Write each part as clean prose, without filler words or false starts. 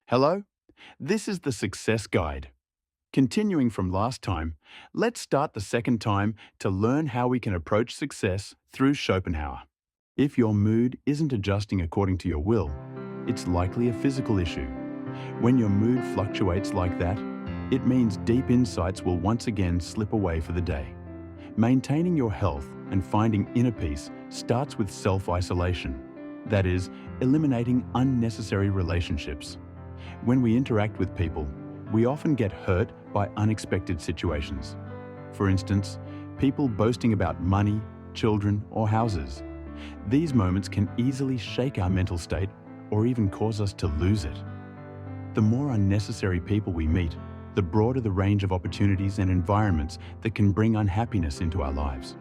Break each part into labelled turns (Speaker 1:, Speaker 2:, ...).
Speaker 1: Hello, this is the Success Guide. Continuing from last time, let's start the second time to learn how we can approach success through Schopenhauer. If your mood isn't adjusting according to your will, it's likely a physical issue. When your mood fluctuates like that, it means deep insights will once again slip away for the day. Maintaining your health and finding inner peace starts with self-isolation, that is, eliminating unnecessary relationships. When we interact with people, we often get hurt by unexpected situations. For instance, people boasting about money, children, or houses. These moments can easily shake our mental state or even cause us to lose it. The more unnecessary people we meet, the broader the range of opportunities and environments that can bring unhappiness into our lives.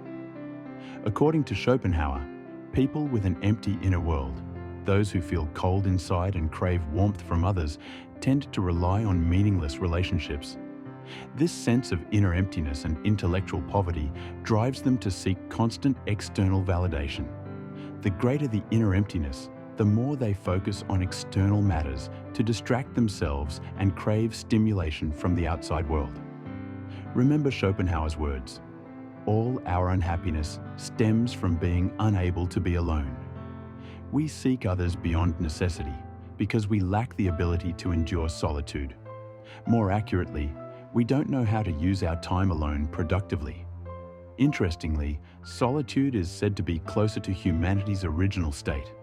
Speaker 1: According to Schopenhauer, people with an empty inner world, those who feel cold inside and crave warmth from others, tend to rely on meaningless relationships. This sense of inner emptiness and intellectual poverty drives them to seek constant external validation. The greater the inner emptiness, the more they focus on external matters to distract themselves and crave stimulation from the outside world. Remember Schopenhauer's words, "All our unhappiness stems from being unable to be alone." We seek others beyond necessity because we lack the ability to endure solitude. More accurately, we don't know how to use our time alone productively. Interestingly, solitude is said to be closer to humanity's original state.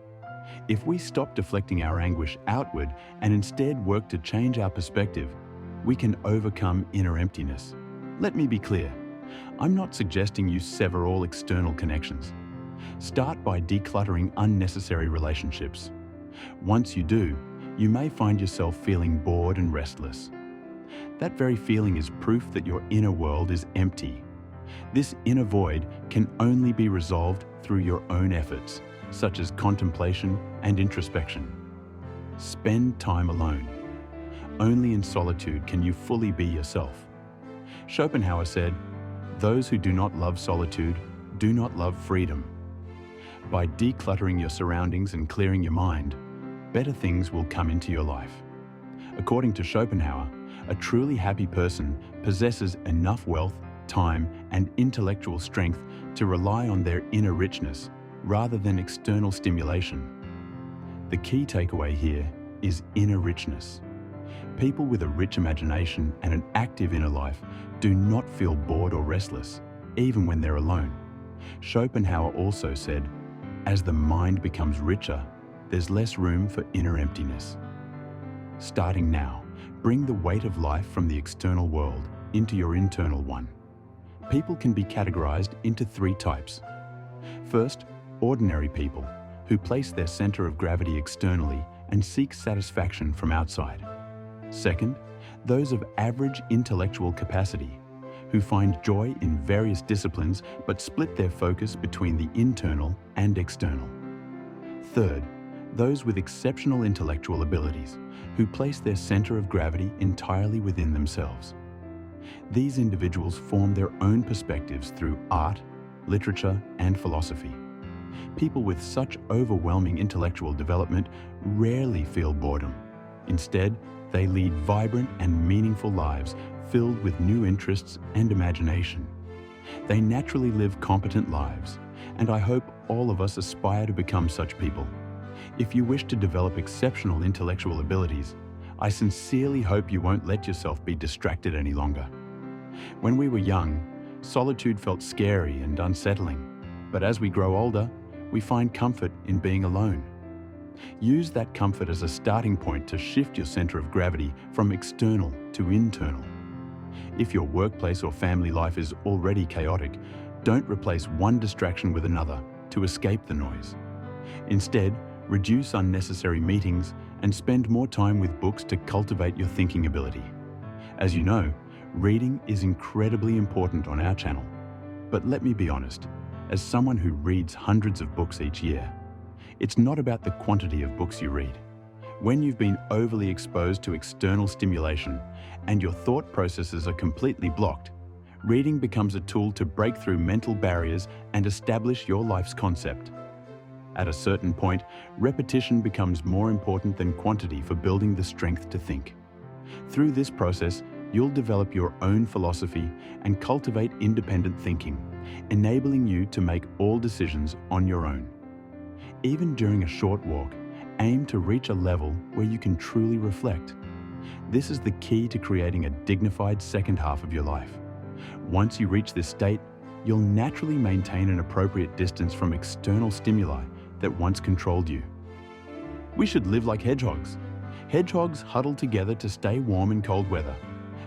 Speaker 1: If we stop deflecting our anguish outward and instead work to change our perspective, we can overcome inner emptiness. Let me be clear, I'm not suggesting you sever all external connections. Start by decluttering unnecessary relationships. Once you do, you may find yourself feeling bored and restless. That very feeling is proof that your inner world is empty. This inner void can only be resolved through your own efforts, such as contemplation and introspection. Spend time alone. Only in solitude can you fully be yourself. Schopenhauer said, "Those who do not love solitude do not love freedom." By decluttering your surroundings and clearing your mind, better things will come into your life. According to Schopenhauer, a truly happy person possesses enough wealth, time, and intellectual strength to rely on their inner richness rather than external stimulation. The key takeaway here is inner richness. People with a rich imagination and an active inner life do not feel bored or restless, even when they're alone. Schopenhauer also said, "As the mind becomes richer, there's less room for inner emptiness." Starting now, bring the weight of life from the external world into your internal one. People can be categorized into three types. First, ordinary people, who place their center of gravity externally and seek satisfaction from outside. Second, those of average intellectual capacity, who find joy in various disciplines but split their focus between the internal and external. Third, those with exceptional intellectual abilities, who place their center of gravity entirely within themselves. These individuals form their own perspectives through art, literature, and philosophy. People with such overwhelming intellectual development rarely feel boredom. Instead, they lead vibrant and meaningful lives filled with new interests and imagination. They naturally live competent lives, and I hope all of us aspire to become such people. If you wish to develop exceptional intellectual abilities, I sincerely hope you won't let yourself be distracted any longer. When we were young, solitude felt scary and unsettling, but as we grow older, we find comfort in being alone. Use that comfort as a starting point to shift your center of gravity from external to internal. If your workplace or family life is already chaotic, don't replace one distraction with another to escape the noise. Instead, reduce unnecessary meetings and spend more time with books to cultivate your thinking ability. As you know, reading is incredibly important on our channel. But let me be honest, as someone who reads hundreds of books each year, it's not about the quantity of books you read. When you've been overly exposed to external stimulation and your thought processes are completely blocked, reading becomes a tool to break through mental barriers and establish your life's concept. At a certain point, repetition becomes more important than quantity for building the strength to think. Through this process, you'll develop your own philosophy and cultivate independent thinking, enabling you to make all decisions on your own. Even during a short walk, aim to reach a level where you can truly reflect. This is the key to creating a dignified second half of your life. Once you reach this state, you'll naturally maintain an appropriate distance from external stimuli that once controlled you. We should live like hedgehogs. Hedgehogs huddle together to stay warm in cold weather,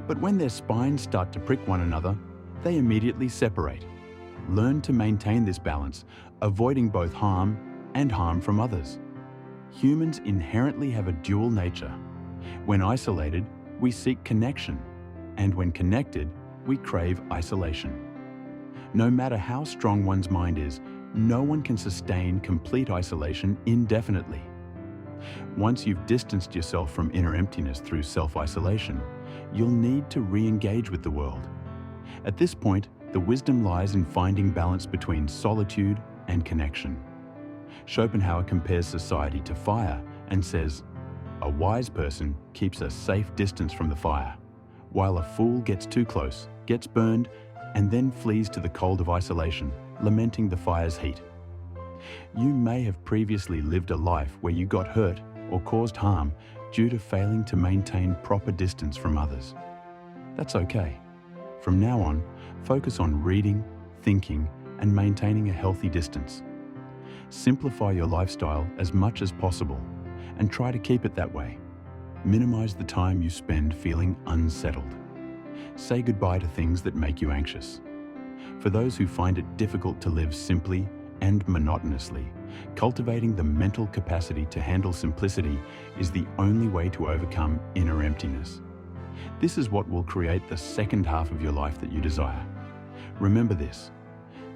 Speaker 1: but when their spines start to prick one another, they immediately separate. Learn to maintain this balance, avoiding both harm and harm from others. Humans inherently have a dual nature. When isolated, we seek connection, and when connected, we crave isolation. No matter how strong one's mind is, no one can sustain complete isolation indefinitely. Once you've distanced yourself from inner emptiness through self-isolation, you'll need to re-engage with the world. At this point, the wisdom lies in finding balance between solitude and connection. Schopenhauer compares society to fire and says, "A wise person keeps a safe distance from the fire, while a fool gets too close, gets burned, and then flees to the cold of isolation, lamenting the fire's heat." You may have previously lived a life where you got hurt or caused harm due to failing to maintain proper distance from others. That's okay. From now on, focus on reading, thinking, and maintaining a healthy distance. Simplify your lifestyle as much as possible and try to keep it that way. Minimize the time you spend feeling unsettled. Say goodbye to things that make you anxious. For those who find it difficult to live simply and monotonously, cultivating the mental capacity to handle simplicity is the only way to overcome inner emptiness. This is what will create the second half of your life that you desire. Remember this: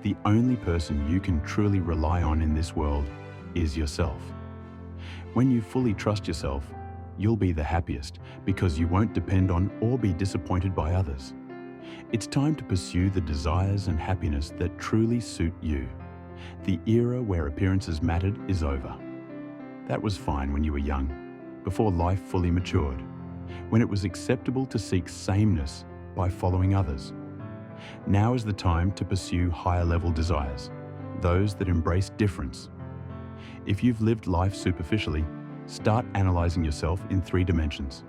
Speaker 1: the only person you can truly rely on in this world is yourself. When you fully trust yourself, you'll be the happiest because you won't depend on or be disappointed by others. It's time to pursue the desires and happiness that truly suit you. The era where appearances mattered is over. That was fine when you were young, before life fully matured, when it was acceptable to seek sameness by following others. Now is the time to pursue higher-level desires, those that embrace difference. If you've lived life superficially, start analyzing yourself in 3 dimensions.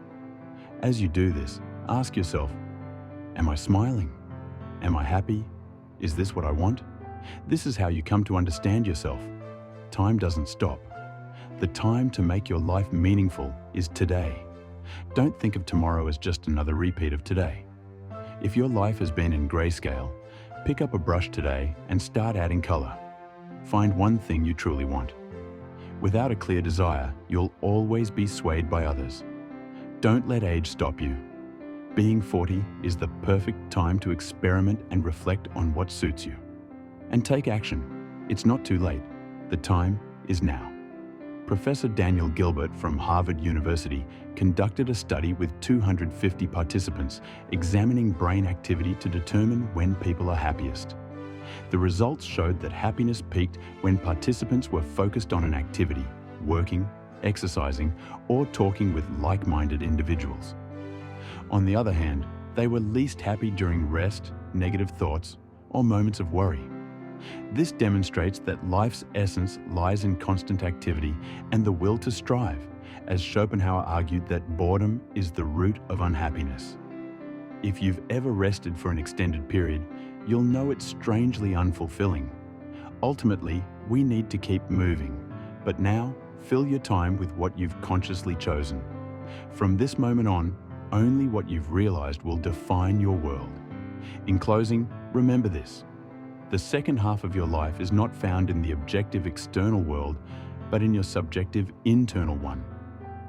Speaker 1: As you do this, ask yourself, am I smiling? Am I happy? Is this what I want? This is how you come to understand yourself. Time doesn't stop. The time to make your life meaningful is today. Don't think of tomorrow as just another repeat of today. If your life has been in grayscale, pick up a brush today and start adding color. Find one thing you truly want. Without a clear desire, you'll always be swayed by others. Don't let age stop you. Being 40 is the perfect time to experiment and reflect on what suits you. And take action. It's not too late. The time is now. Professor Daniel Gilbert from Harvard University conducted a study with 250 participants examining brain activity to determine when people are happiest. The results showed that happiness peaked when participants were focused on an activity, working, exercising, or talking with like-minded individuals. On the other hand, they were least happy during rest, negative thoughts, or moments of worry. This demonstrates that life's essence lies in constant activity and the will to strive, as Schopenhauer argued that boredom is the root of unhappiness. If you've ever rested for an extended period, you'll know it's strangely unfulfilling. Ultimately, we need to keep moving, but now fill your time with what you've consciously chosen. From this moment on, only what you've realized will define your world. In closing, remember this: the second half of your life is not found in the objective external world, but in your subjective internal one.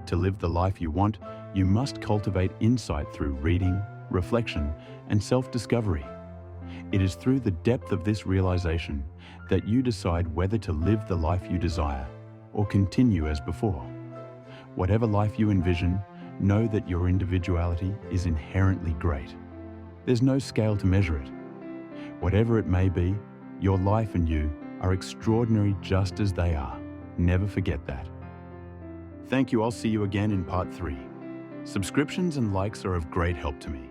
Speaker 1: To live the life you want, you must cultivate insight through reading, reflection, and self-discovery. It is through the depth of this realization that you decide whether to live the life you desire or continue as before. Whatever life you envision, know that your individuality is inherently great. There's no scale to measure it. Whatever it may be, your life and you are extraordinary just as they are. Never forget that. Thank you. I'll see you again in part 3. Subscriptions and likes are of great help to me.